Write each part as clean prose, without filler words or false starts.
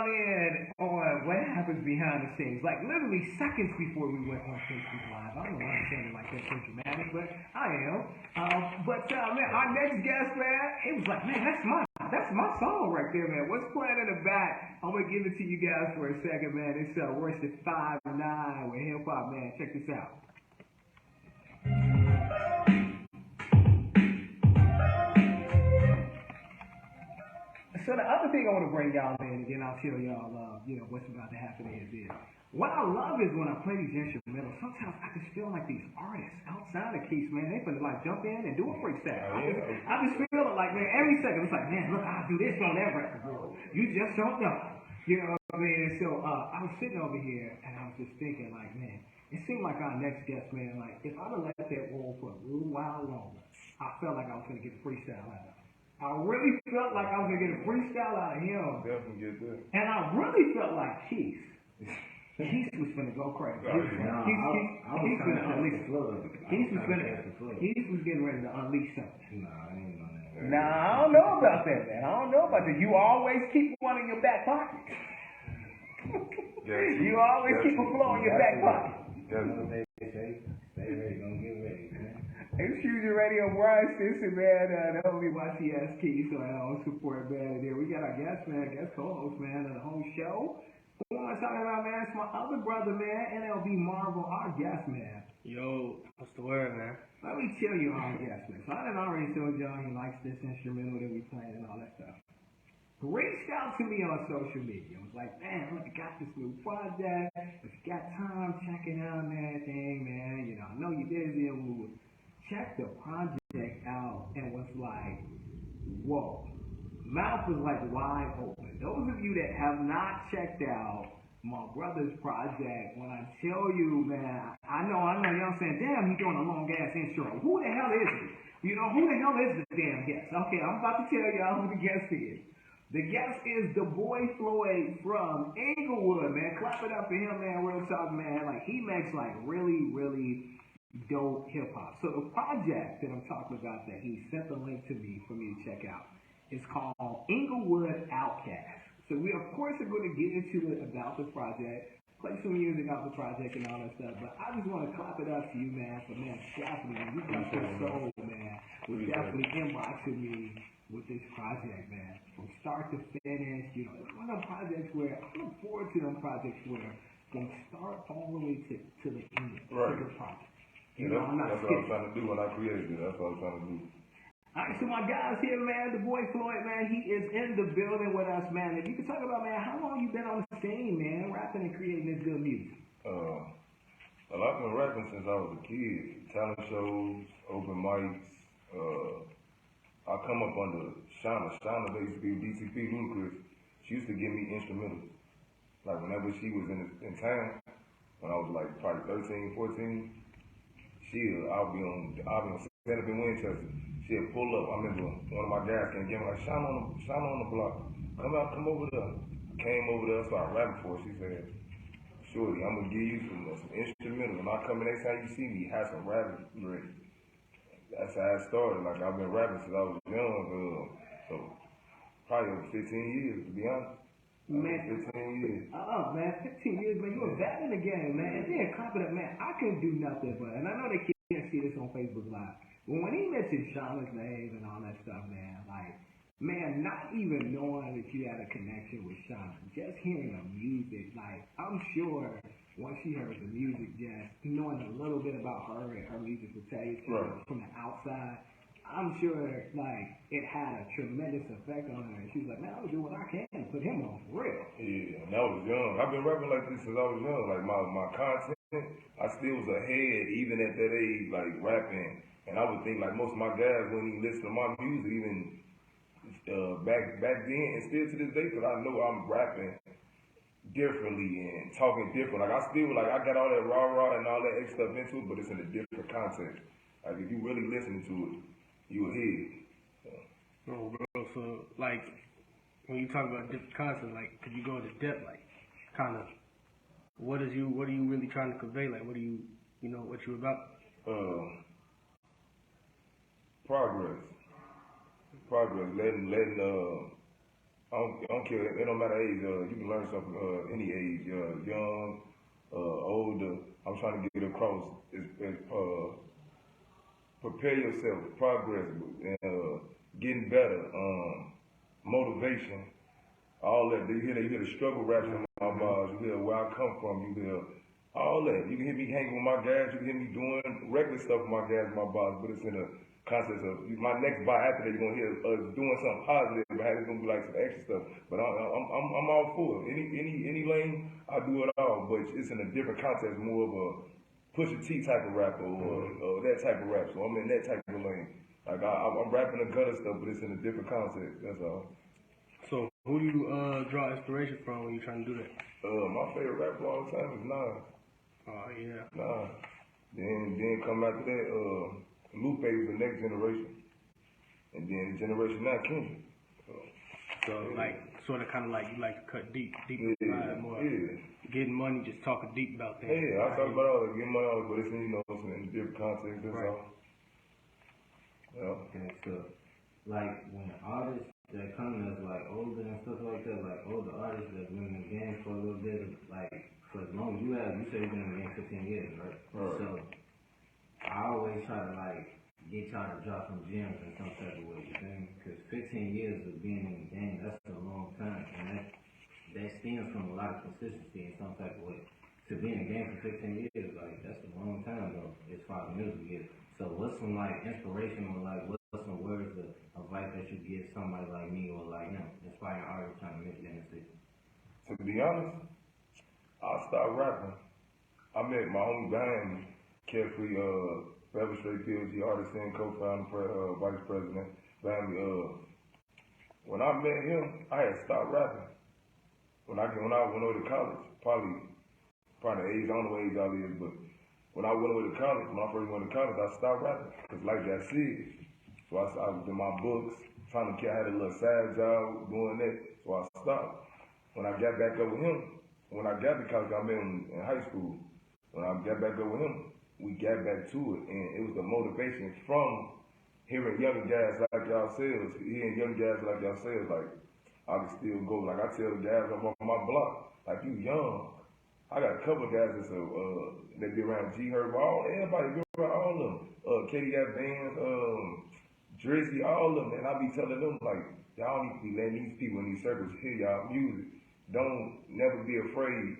y'all in on what happens behind the scenes. Like literally seconds before we went on Facebook Live. I don't know why I'm saying it like that so dramatic, but I am. Man, our next guest, man, it was like, man, that's my song right there, man. What's playing in the back? I'm gonna give it to you guys for a second, man. It's Royce 5'9" with hip hop, man. Check this out. So the other thing I want to bring y'all in, and then I'll tell y'all, what's about to happen is what I love is when I play these instrumentals, sometimes I just feel like these artists outside of Keith, man, they finna like jump in and do a freestyle. I just feel it like, man, every second, it's like, man, look, I'll do this on that record, bro. You just don't know. You know what I mean? So I was sitting over here, and I was just thinking, like, man, it seemed like our next guest, man, like, if I'd have let that roll for a little while longer, I felt like I was gonna get a freestyle out of it. I really felt like I was going to get a freestyle out of him. Definitely get that. And I really felt like Keith was going to go crazy. Keith was getting ready to unleash something. I ain't on that. Nah, I don't know about that, man. I don't know about that. You always keep one in your back pocket. You always keep a flow in your back pocket. Stay ready, don't get ready, man. Excuse your radio, Brian Stinson, man. That will be YCS Key, so I don't support, man. There we got our guest co-host, man, of the whole show. Who am I talking about, man? It's my other brother, man, NLB Marvel, our guest, man. Yo, what's the word, man? Let me tell you our guest, man. So I done already told y'all he likes this instrumental that we playing and all that stuff. Reached out to me on social media. I was like, man, look, I got this new project. If you got time, check it out, man. Thing, man. You know, I know you're busy and we would check the project out and was like, whoa. Mouth was like wide open. Those of you that have not checked out my brother's project, when I tell you, man, I know, y'all saying, damn, he's doing a long ass intro. Who the hell is he? You know, who the hell is the damn guest? Okay, I'm about to tell y'all who the guest is. The guest is the boy FLOYD from Inglewood, man. Clap it up for him, man. Real talk, man. Like, he makes, like, really, really dope hip-hop. So the project that I'm talking about that he sent the link to me for me to check out is called Inglewood Outcast. So we, of course, are going to get into it about the project, play some music out the project and all that stuff. But I just want to clap it up to you, man, for, man, definitely, you got your soul, man, was definitely inboxing me with this project, man, from start to finish. You know, it's one of the projects where I look forward to them projects where they start all the way to the end, right, to the project. That's what I'm trying to do when I created it. That's what I'm trying to do. All right, so my guys here, man, the boy FLOYD, man, he is in the building with us, man. If you could talk about, man, how long you been on the scene, man, rapping and creating this good music? Well, I've been rapping since I was a kid. Talent shows, open mics. I come up under Shauna. Shauna basically DTP Ludacris. She used to give me instrumentals. Like whenever she was in town, when I was like probably 13, 14, I'll be on stand up in Winchester. She'll pull up. I remember one of my guys came get me like, Shauna on the block. Come over there. I came over there, started rapping for her. She said, Shorty, I'm gonna give you some instrumentals. When I come in next time you see me, have some rapping ready. That's how it started. Like, I've been rapping since I was young, so probably over 15 years, to be honest. Man, 15 years. Man, 15 years, man. You were back in the game, man. And then confident, man. I couldn't do nothing but, and I know they can't see this on Facebook Live, but when he mentioned Shauna's name and all that stuff, man, like, man, not even knowing that you had a connection with Shauna, just hearing the music, like, I'm sure once she heard the music, just knowing a little bit about her and her musical taste, right, from the outside, I'm sure, like, it had a tremendous effect on her. And she was like, man, I'm going to do what I can to put him on for real. Yeah, and I was young. I've been rapping like this since I was young. Like, my content, I still was ahead, even at that age, like, rapping. And I would think, like, most of my guys wouldn't even listen to my music, even back then, and still to this day, because I know I'm rapping differently and talking different. Like, I got all that rah-rah and all that extra stuff into it, but it's in a different context. Like, if you really listening to it, you will hear it. Oh, bro, so, like, when you talk about different content, like, could you go into depth, like, kind of, what are you really trying to convey? Like, what you about? Progress. Letting I don't care. It don't matter age. You can learn something any age, young, older. I'm trying to get across. Prepare yourself, progress, getting better, motivation, all that. You hear the struggle raps in my bars. You hear where I come from. You hear all that. You can hear me hanging with my guys. You can hear me doing regular stuff with my guys, my bars. But it's in the context of my next bar after that. You're gonna hear us doing something positive, but it's gonna be like some extra stuff. But I'm all for it. Any lane, I do it all. But it's in a different context, more of a Pusha T type of rapper or that type of rap. So I'm in that type of lane. Like I'm rapping the gutter stuff, but it's in a different context. That's all. So who do you draw inspiration from when you're trying to do that? My favorite rapper all the time is Nas. Oh yeah. Nas. Then come after that, Lupe was the next generation, and then the generation now Kendrick. So like sort of kind of like you like to cut deep more. Yeah. Getting money, just talking deep about things. Yeah, I talk about all that, getting money, all that, but it's in a different context. That's Right. all. Yeah. Okay, so like when artists that come as like older and stuff like that, like older artists that's been in the game for a little bit, like for as long as you say you've been in the game 15 years, right? Right. So I always try to like get y'all to drop some gems in some type of way, you think? Because 15 years of being in the game, that's a long time, and that stems from a lot of consistency in some type of way. To be in the game for 15 years, like that's a long time though, as far as music is. So what's some like inspiration or like what's some words of advice that you give somebody like me or like him, inspiring artists trying to make it in the city? To be honest, I started rapping. I met my homie behind me, Carefree, Forever Straight PLG artist and co-founder, vice president behind me. When I met him, I had stopped rapping. When I went over to college, probably the age, I don't know what age y'all is, but when I went over to college, when I first went to college, I stopped rapping. Because life got serious. So I was in my books, trying to I had a little side job doing that, so I stopped. When I got back up with him, when I got to college, I met him in high school. When I got back up with him, we got back to it, and it was the motivation from hearing young guys like yourselves, like I can still go. Like I tell the guys I'm on my block, like you young. I got a couple of guys that be around G Herb, everybody be around all of them. Katie got bands, Drizzy, all of them, and I be telling them like y'all need to be letting these people in these circles hear y'all music. Don't never be afraid,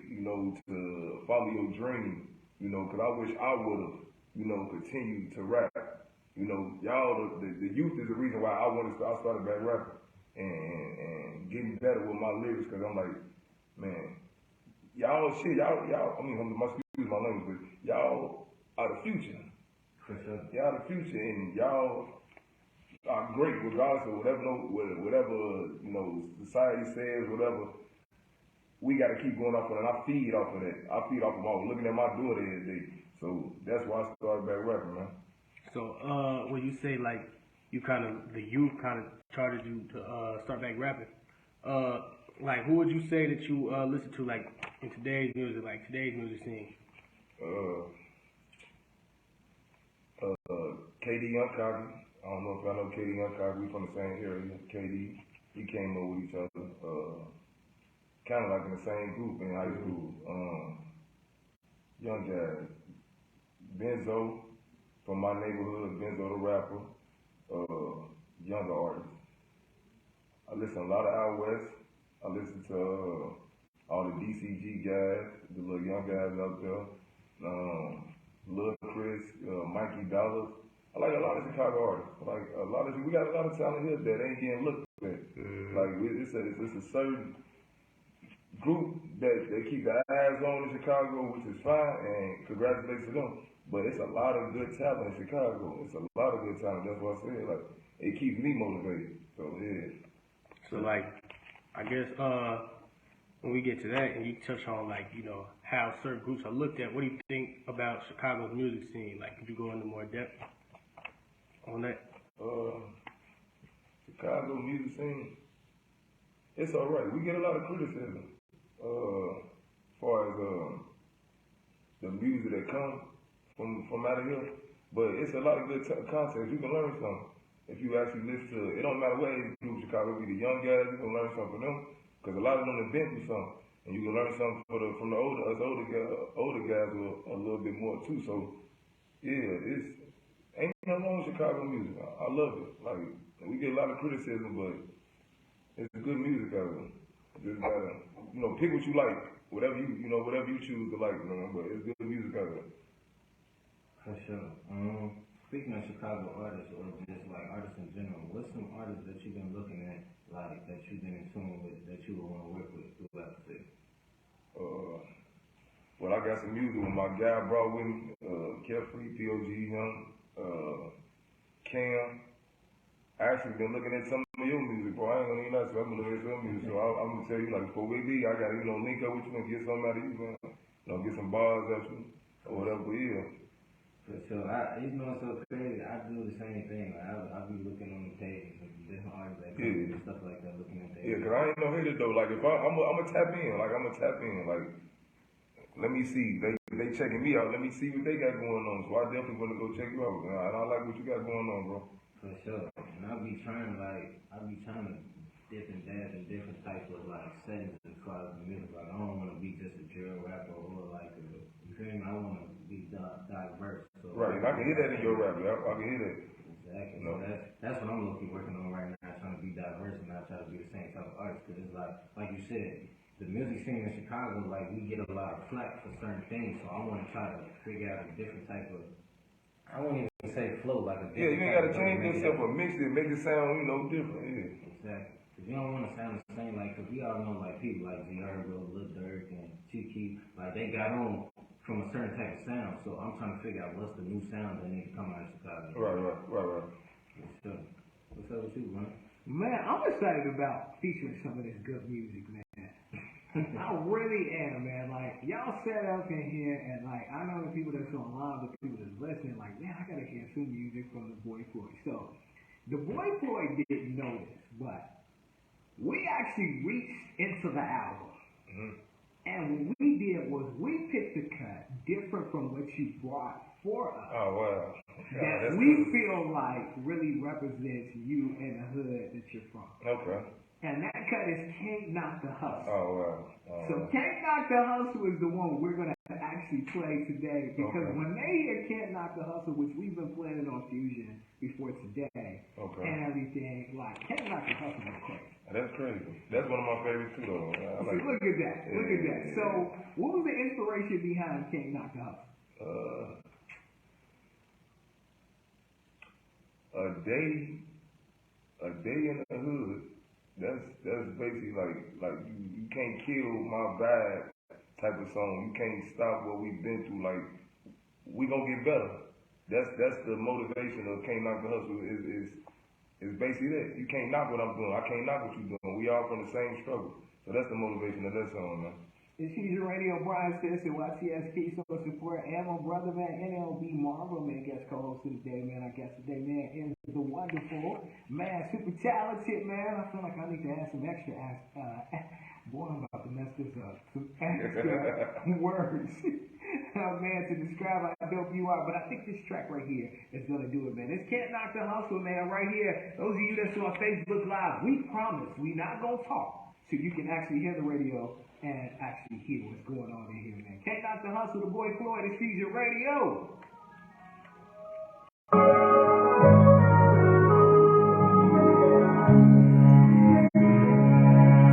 to follow your dream, because I wish I would have, continued to rap. Y'all, the youth is the reason why I started back rapping and getting better with my lyrics, because I'm like, man, y'all, I mean, excuse my language, but y'all are the future. For sure. Y'all the future, and y'all are great regardless of whatever, society says, whatever. We got to keep going off of it, and I feed off of that. I feed off of looking at my daughter every day. So that's why I started back rapping, man. So when you say like the youth kind of charted you to start back rapping, like who would you say that you listen to like in today's music scene? KD Young Coggy. I don't know if y'all know KD Young Coggy. We from the same area. KD, he came up with each other. Kind of like in the same group in high school. Young guys. Benzo from my neighborhood. Benzo the rapper. Younger artists. I listen to a lot of Out West. I listen to all the DCG guys, the little young guys out there. Lil Chris, Mikey Dollars. I like a lot of Chicago artists. We got a lot of talent here that ain't getting looked at. Like it's a certain group that they keep their eyes on in Chicago, which is fine, and congratulations to them. But it's a lot of good talent in Chicago. It's a lot of good talent. That's what I said. Like it keeps me motivated. So yeah. So like, I guess when we get to that, and you touch on like how certain groups are looked at, what do you think about Chicago's music scene? Like, could you go into more depth on that? Chicago music scene, it's all right. We get a lot of criticism as far as the music that comes from out of here, but it's a lot of good content. You can learn something. if you actually listen to, it don't matter what age group Chicago be, the young guys, you can learn something from them, because a lot of them have been through something, and you can learn something from the older guys a little bit more too. So yeah, ain't nothing wrong with Chicago music. I love it. Like, we get a lot of criticism, but it's good music out there. Just gotta, pick what you like. Whatever you choose to like, but it's good music out there. For sure. Speaking of Chicago artists, or just like artists in general, what's some artists that you've been looking at, like that you've been in tune with, that you would want to work with throughout the city? Well, I got some music with my guy brought with me, Carefree, POG Young, Cam. I actually been looking at some of your music, bro. I ain't gonna even lie to you. I've been looking at some music, so I'm gonna tell you, like, before we leave, I gotta, link up with you and get something out of you, man. Get some bars out you, or whatever, but yeah. For sure. It's so crazy. I do the same thing. Like, I'll be looking on the page of different artists that come and stuff like that, looking at that. Yeah, cause I ain't no hater though. Like, if I'm gonna tap in. Like, Like, let me see. They checking me out. Let me see what they got going on. So I definitely want to go check you out. And I like what you got going on, bro. For sure. And I'll be trying to dip and dab in different types of like settings as far as the music. Like, I don't want to be just a drill rapper or like you feel me? I want to be diverse. So right, and I can hear that in your rap. I can hear that. Exactly. So that's what I'm looking working on right now, trying to be diverse and not try to be the same type of artist. Because it's like you said, the music scene in Chicago, like, we get a lot of flack for certain things. So I want to try to figure out a different type of, I won't even say flow, like a different you ain't got to change yourself or mix it, make it sound, different. Yeah. Exactly. Because you don't want to sound the same, like, because we all know, like, people like G Herbo, Lil Durk, and Tiki, like, they got on from a certain type of sound. So I'm trying to figure out what's the new sound that needs to come out of Chicago. Right. What's up with you, man? Man, I'm excited about featuring some of this good music, man. I really am, man. Like, y'all set up in here, and like, I know the people that's online, the people that's listening, like, man, I gotta hear some music from the boy Floyd. So, the boy Floyd didn't know this, but we actually reached into the album. Mm-hmm. And what we did was we picked a cut different from what you brought for us. Oh, wow. That we feel like really represents you and the hood that you're from. Okay. And that cut is Can't Knock the Hustle. Oh, wow. So Can't Knock the Hustle is the one we're going to actually play today. Because when they hear Can't Knock the Hustle, which we've been playing on Fusion before today, and everything, like, Can't Knock the Hustle is crazy. That's crazy. That's one of my favorites too, though. Look at that. Look at that. So what was the inspiration behind Can't Knock the Hustle? A day in the hood. That's basically like you can't kill my vibe type of song. You can't stop what we've been through. Like, we gonna get better. That's the motivation of Can't Knock the Hustle is basically that. You can't knock what I'm doing. I can't knock what you're doing. We all from the same struggle. So that's the motivation of that song, man. It's Fusion Radio, Brian Stinson, YTSP, so support, and my brother, man, NLB Marvel, man, guest co-host of the day, man. Our guest today, man, is the wonderful, man, super talented, man. I feel like I need to add some extra, boy, I'm about to mess this up, some extra words, man, to describe how dope you are. But I think this track right here is going to do it, man. This Can't Knock the Hustle, man, right here. Those of you that's on Facebook Live, we promise we not going to talk so you can actually hear the radio and actually hear what's going on in here, man. Can't Knock the Hustle, the boy Floyd, it's Fusion Radio.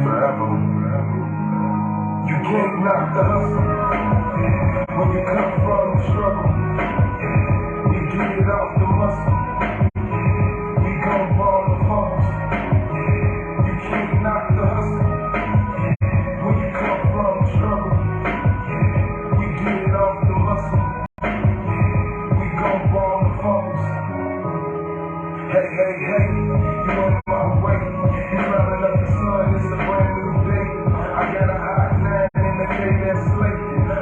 Forever. You can't knock the hustle. When you come from the struggle, we get it off the muscle. We gon' ball the phones. You can't knock the hustle. When you come from the struggle, we get it off the muscle. We gon' ball the phones. Hey, you on my way. You rounding up the sun, it's a brand new day. I got a hot 9 in the K that's late. I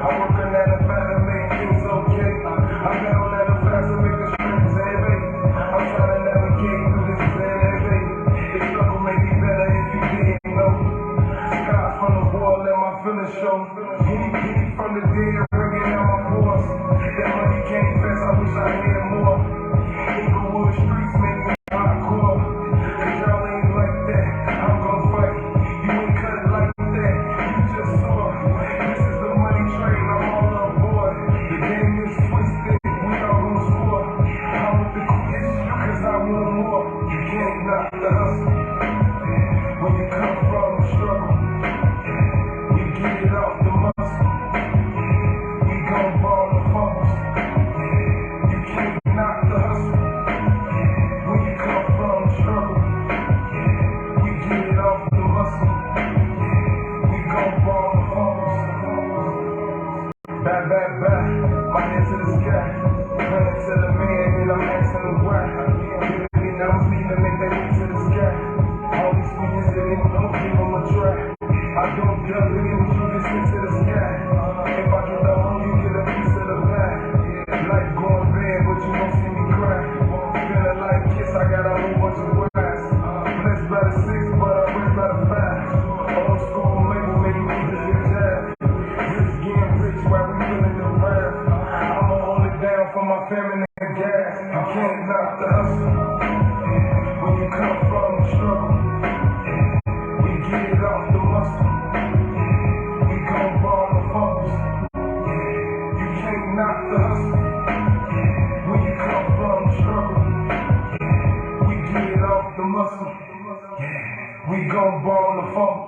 back, my head to the sky. Praying to the man and I'm asking why. And I'm speaking to make that way to the sky. All these feelings that ain't don't give them a try. I don't judge it and you listen to the sky. If I get the home, you get a piece of the pie. Life going bad, but you don't see me cry. Feeling like Kiss, I got a whole bunch of wives. Blessed by the 6, but I'm blessed by the 5. Old school label, make me the good job. Rich getting rich while we feeling the vibe. I'ma hold it down for my family and gas. You can't knock the hustle. When you come from the struggle, we get it off the muscle. We gon' ball the fumbles. You can't knock the hustle. When you come from the struggle, we get it off the muscle. We gon' ball the fumble.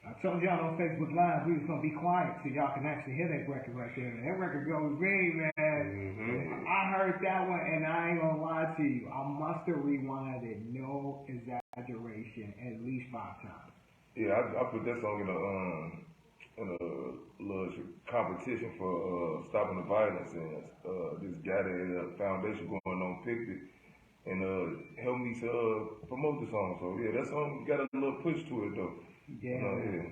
I told y'all on Facebook Live we was gonna be quiet so y'all can actually hear that record right there. That record goes big, man. I heard that one and I ain't gonna lie to you. I must have rewinded, no exaggeration, at least 5 times. Yeah, I put that song in a little competition for stopping the violence, and this guy that had a foundation going on picked it and helped me to promote the song. So yeah, that song got a little push to it though. Yeah, Yeah.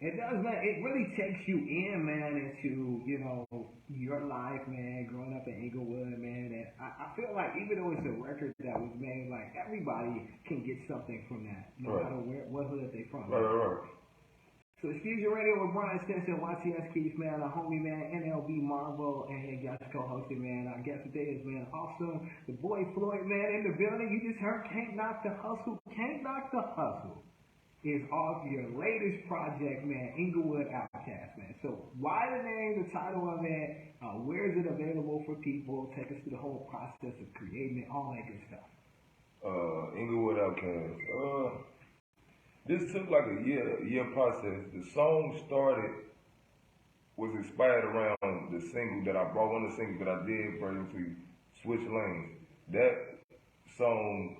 It does, man. It really takes you in, man, into, you know, your life, man, growing up in Inglewood, man. And I feel like even though it's a record that was made, like, everybody can get something from that, no matter what hood they from. Right. So Excuse Your Radio with Brian Stinson, YTS Keith, man, a homie, man, NLB Marvel, and guest co-hosted, man. Our guest today is, man, awesome. The boy Floyd, man, in the building. You just heard Can't Knock the Hustle. Can't Knock the Hustle is off your latest project, man, Inglewood Outcast, man. So why the name, the title of it, where is it available for people? Take us through the whole process of creating it, all that good stuff. Inglewood Outcast. This took like a year process. The song was inspired around the single that I brought, one of the singles that I did for him to Switch Lanes. That song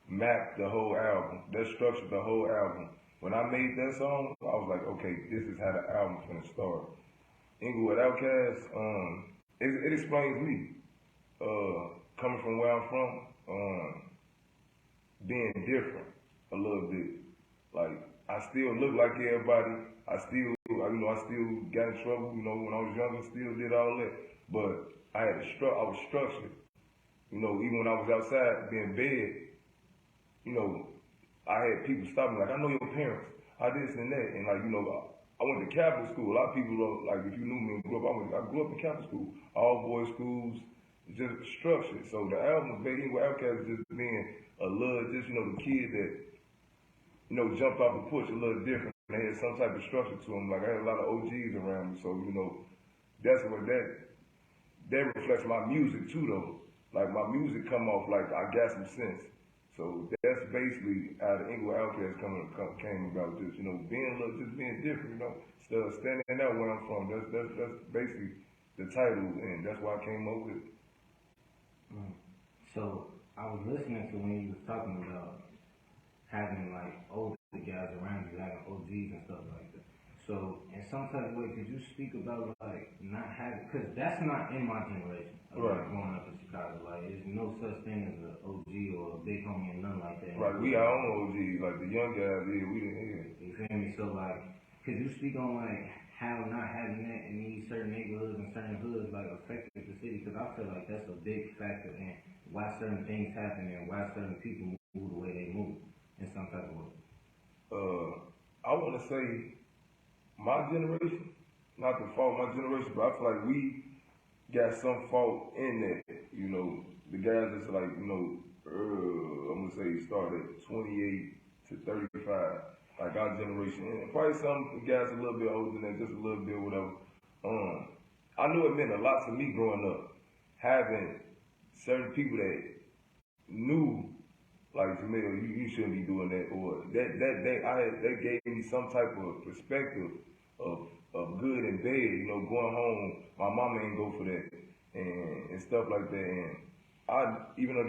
mapped the whole album. That structured the whole album. When I made that song, I was like, okay, this is how the album's gonna start. Inglewood Outcast, it explains me. Coming from where I'm from, being different a little bit. Like, I still look like everybody. I still got in trouble, when I was younger, still did all that. But I was structured. Even when I was outside being bed, I had people stop me like, I know your parents, I this and that, and I went to Catholic school. A lot of people don't, like, if you knew me and grew up, I grew up in Catholic school, all boys schools, just structured. So the album was based on Outkast just being a little, just the kid that, jumped off the porch a little different. They had some type of structure to them. Like I had a lot of OGs around me, so that's what that reflects my music too, though. Like my music come off like I got some sense. So that's basically how the Inglewood Outcast came about. Just being different. Instead of standing out where I'm from. That's basically the title, and that's why I came up with it. So I was listening to when you was talking about having like older guys around you, having OGs and stuff like that. So in some type of way, could you speak about like not having, because that's not in my generation. Like growing up in Chicago, like there's no such thing as an OG or a big homie and nothing like that. Right, we our own OGs, like the young guys, we didn't hear. You feel me? So like, could you speak on like how not having that in these certain neighborhoods and certain hoods like affected the city? Because I feel like that's a big factor in why certain things happen and why certain people move the way they move in some type of way. I want to say my generation, not to fault my generation, but I feel like we got some fault in that. The guys that's like, I'm gonna say started 28 to 35, like our generation, and probably some guys a little bit older than that, just a little bit, whatever. I knew it meant a lot to me growing up, having certain people that knew, like, Jamil, you shouldn't be doing that, or that gave me some type of perspective of good and bad. Going home, my mama ain't go for that, and stuff like that. And even the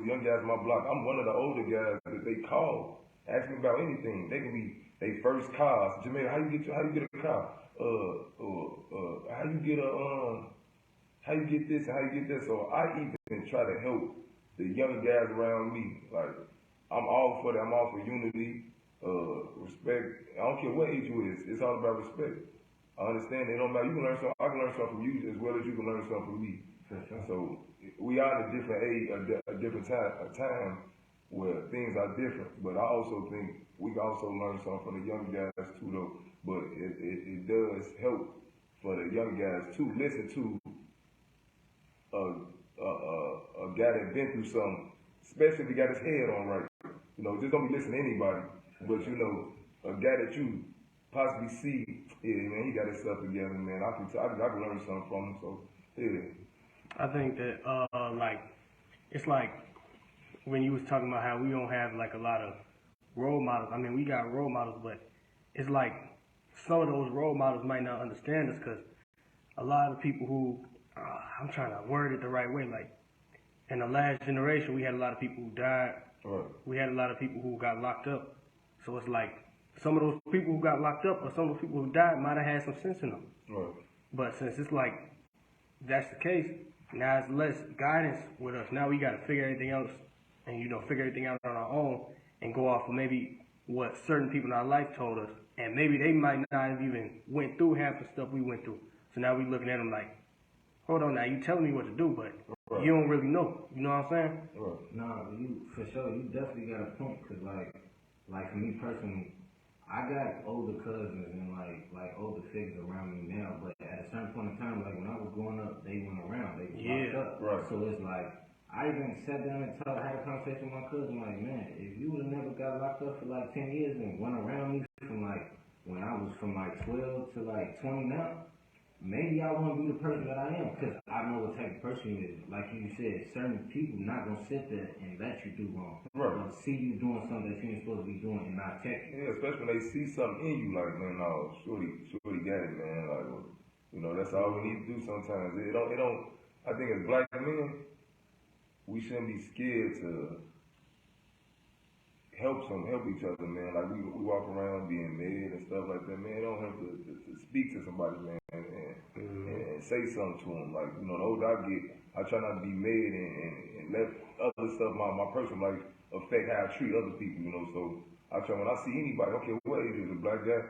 young guys on my block, I'm one of the older guys that they call, ask me about anything. They can be they first cars. Jamil, how you get a car? how you get how you get this and how you get that. So I even try to help the young guys around me. Like, I'm all for that. I'm all for unity, respect. I don't care what age you is. It's all about respect. I understand it don't matter. You can learn something. I can learn something from you as well as you can learn something from me. So we are in a different age, a different time where things are different. But I also think we can also learn something from the young guys too, though. But it does help for the young guys to listen to a guy that been through something, especially if he got his head on right. You know, just don't be listening to anybody. But you know, a guy that you possibly see, yeah, man, he got his stuff together, man. I can learn something from him. So yeah. I think that like it's like when you was talking about how we don't have like a lot of role models. I mean, we got role models, but it's like some of those role models might not understand us because a lot of people who I'm trying to word it the right way. Like in the last generation, we had a lot of people who died. Right. We had a lot of people who got locked up. So it's like some of those people who got locked up or some of the people who died might have had some sense in them. Right. But since it's like that's the case, now it's less guidance with us. Now we got to figure everything else and, you know, figure everything out on our own and go off of maybe what certain people in our life told us. And maybe they might not have even went through half the stuff we went through. So now we looking at them like, hold on now, you telling me what to do, but right. you don't really know. You know what I'm saying? Right. No, you for sure. You definitely got a point. Cause like for me personally, I got older cousins and like older figures around me now. But at a certain point in time, like when I was growing up, they went around. They was locked up. Right. So it's like I even sat down and had a conversation with my cousin. Like, man, if you would have never got locked up for like 10 years and went around me from like when I was from like 12 to like 20 now. Maybe I won't be the person that I am because I know what type of person you is. Like you said, certain people not gonna sit there and let you do wrong. Right. They'll see you doing something that you ain't supposed to be doing and not check you. Yeah, especially when they see something in you, like, man, no, shorty got it, man. Like, you know, that's all we need to do sometimes. It don't. I think as black men, we shouldn't be scared to help each other, man. Like we walk around being mad and stuff like that, man. It don't help to speak to somebody, man, and say something to them. Like, you know, the older I get, I try not to be mad and let other stuff, my personal life, affect how I treat other people, you know. So I try when I see anybody, okay, what age is a black guy?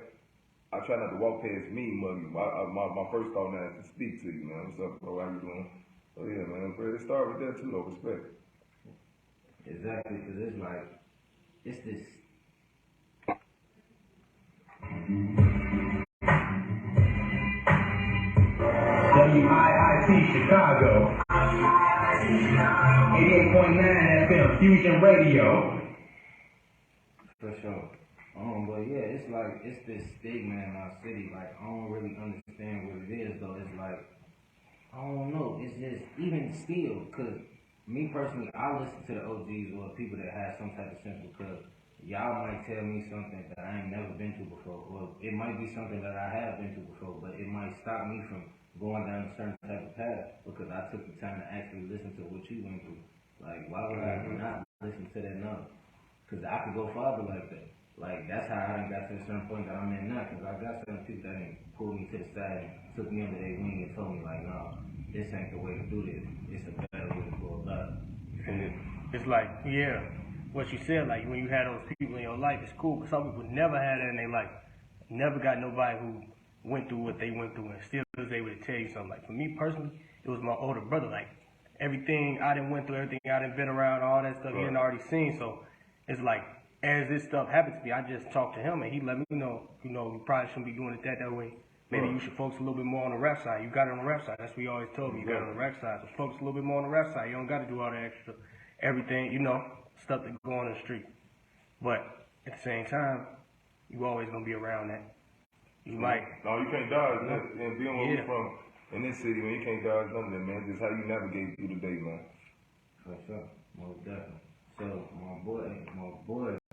I try not to walk past me, muggy. My first thought now is to speak to you, man. What's up, bro? How you doing? So yeah, man. It start with that too, though. Respect. Exactly, because it's like it's this. WIIT Chicago. 88.9 FM Fusion Radio. For sure. But yeah, it's like, it's this stigma in our city. Like, I don't really understand what it is, though. It's like, I don't know. It's just, even still, because me personally, I listen to the OGs or people that have some type of sense because y'all might tell me something that I ain't never been to before. Or it might be something that I have been to before, but it might stop me from going down a certain type of path because I took the time to actually listen to what you went through. Like, why would I not listen to that now? Because I could go farther like that. Like, that's how I done got to a certain point that I'm in now, because I got certain people that done pulled me to the side and took me under their wing and told me, like, no, this ain't the way to do this. It's a better way to go about it. It's like, yeah, what you said, like when you had those people in your life, it's cool, but some people never had that in their life. Never got nobody who went through what they went through and still was able to tell you something. Like, for me personally, it was my older brother. Like, everything I done went through, everything I done been around, all that stuff he done already seen. So it's like, as this stuff happened to me, I just talked to him and he let me know, you probably shouldn't be doing it that way. Maybe you should focus a little bit more on the rap side. You got it on the rap side. That's what he always told me. You got it on the rap side. So focus a little bit more on the rap side. You don't got to do all the extra, everything, stuff that go on in the street. But at the same time, you always going to be around that. You might. No, you can't dodge that. And being where we from in this city, man, you can't dodge none of that, man. Just how you navigate through the day, man. For sure. Most definitely. So, my boy,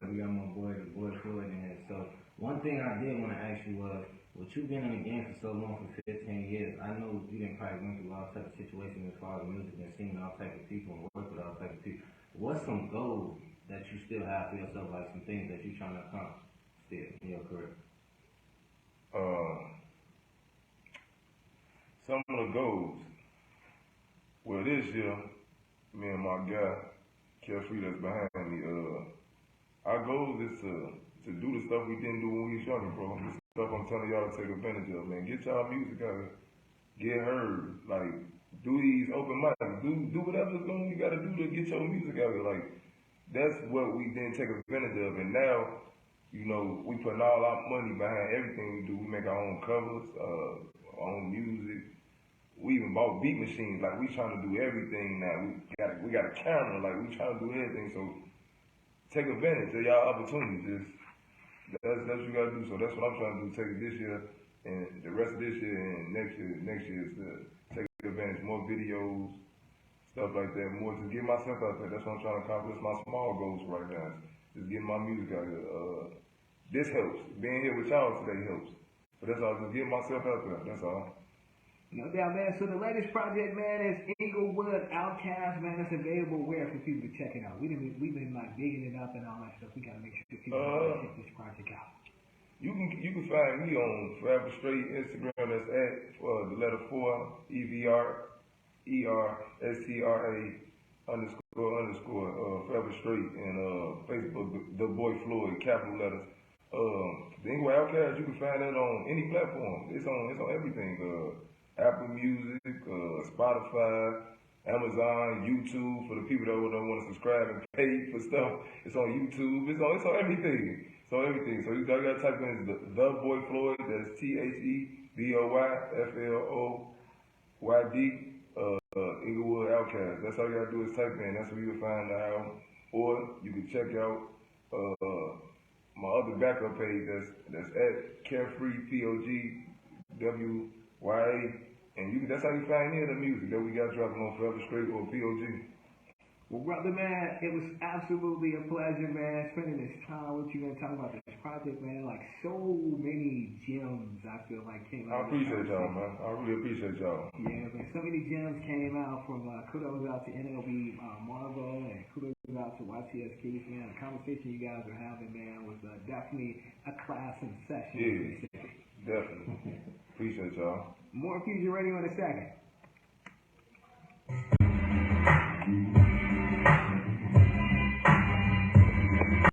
we got my boy FLOYD in here. So, one thing I did want to ask you was, with you being in the game for so long, for 15 years, I know you didn't probably went through all types of situations as far as music and seeing all types of people and work with all types of people. What's some goals that you still have for yourself, like some things that you're trying to accomplish still in your career? some of the goals. Well, this year, me and my guy, Carefree, that's behind me, our goal is to do the stuff we didn't do when we was younger, bro. The stuff I'm telling y'all to take advantage of, man. Get y'all music out here. Get heard. Like, do these open mics. Do whatever's going you gotta do to get your music out here. Like, that's what we didn't take advantage of. And now, you know, we putting all our money behind everything we do. We make our own covers, our own music. We even bought beat machines. Like, we trying to do everything now. We got a camera. Like, we trying to do everything. So take advantage of y'all opportunities. That's what you gotta do. So that's what I'm trying to do. Take it this year and the rest of this year and next year is to take advantage more videos, stuff like that. More to get myself out there. That's what I'm trying to accomplish. My small goals right now. Just getting my music out here. This helps. Being here with y'all today helps. But that's all. Just getting myself out there. That's all. No doubt, man. So the latest project, man, is Inglewood Outcast, man. It's available where for people to check it out. We've been like digging it up and all that stuff. We gotta make sure people check this project out. You can find me on Forever Straight Instagram. That's at the letter 4 EVRERSTRA __ Forever Straight, and Facebook the boy Floyd, capital letters. The Inglewood Outcast, you can find that on any platform. It's on everything. Apple Music, Spotify, Amazon, YouTube. For the people that don't want to subscribe and pay for stuff, it's on YouTube. It's on everything. It's on everything. So you gotta type in the boy Floyd. That's THEBOYFLOYD. Inglewood Outcast. That's all you gotta do is type in. That's where you can find the album. Or you can check out my other backup page. That's at Carefree POGWYA. And that's how you find any of the music that we got dropping on Forever Straight or POG. Well, brother, man, it was absolutely a pleasure, man, spending this time with you and talking about this project, man. Like, so many gems, I feel like, came out. I appreciate y'all, man. I really appreciate y'all. Yeah, man, so many gems came out from kudos out to NLB Marvel and kudos out to YTS Keith, man. The conversation you guys are having, man, was definitely a class in session. Yeah, definitely. Appreciate y'all. More Fusion Radio in a second.